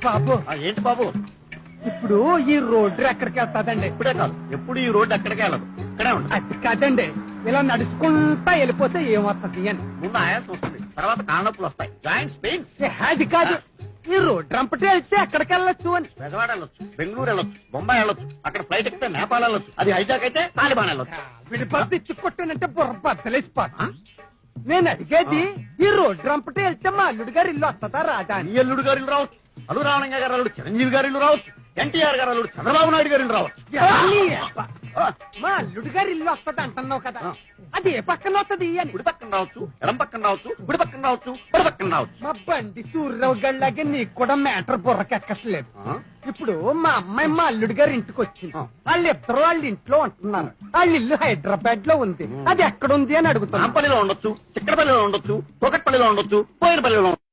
బాబు ఏంటి బాబు? ఇప్పుడు ఈ రోడ్డు ఎక్కడికి వెళ్తాదండి? ఇప్పుడే కాదు, ఎప్పుడు ఈ రోడ్డు ఎక్కడికి వెళ్ళదు, ఇక్కడే ఉంటుంది. అది కాదండి, ఇలా నడుచుకుంటా వెళ్ళిపోతే ఏమొస్తుంది అని. ముందు ఆయాసం వస్తుంది, తర్వాత కాళ్ళనొప్పులు వస్తాయి, జాయింట్స్ పెయిన్స్. అది కాదు, ఈ రోడ్డు రంపటి వెళ్తే ఎక్కడికి వెళ్ళొచ్చు అని. బెజవాడ వెళ్ళొచ్చు, బెంగళూరు వెళ్ళొచ్చు, బొంబాయి వెళ్ళొచ్చు, అక్కడ ఫ్లైట్ ఎక్కితే నేపాల్ వెళ్ళొచ్చు, అది హైజాక్ అయితే తాలిబాన్ వెళ్ళొచ్చు. విడిపడి ఇచ్చుకొట్టానంటే బుర్ర బద్దలేసిపోతా. నేను అడిగేది ఈ రోడ్డు రంపటి వెళ్తే మా అల్లుడు గారు ఇల్లు వస్తుందా రాదా అని. ఈ అల్లుడు గారు ఇల్లు రావచ్చు, అల్లు రామలింగ గారు అల్లుడు చిరంజీవి గారి ఇల్లు రావచ్చు, ఎన్టీఆర్ గారు అల్లుడు చంద్రబాబు నాయుడు గారి ఇల్లు రావచ్చు. ఎవరిని అబ్బా? మా అల్లుడు గారు ఇల్లు వస్తుంది అంటున్నావు కదా, అది ఏ పక్కన వస్తుంది అని. కుడి పక్కన రావచ్చు, ఎడం పక్కన రావచ్చు, కుడి పక్కన రావచ్చు, కుడి పక్కన రావచ్చు. మా బండి సూర్యరావు గళ్ళలాగే నీకు కూడా మ్యాటర్ బుర్రకెక్కట్లేదు. ఇప్పుడు మా అమ్మాయి మా అల్లుడి గారి ఇంటికి వచ్చింది, వాళ్ళిద్దరు వాళ్ళ ఇంట్లో ఉంటున్నారు. వాళ్ళ ఇల్లు హైదరాబాద్ లో ఉంది, అది ఎక్కడ ఉంది అని అడుగుతాను. నాంపల్లిలో ఉండొచ్చు, చిక్కడపల్లిలో ఉండొచ్చు, కూకట్పల్లిలో ఉండొచ్చు, పోయినపల్లిలో ఉండొచ్చు.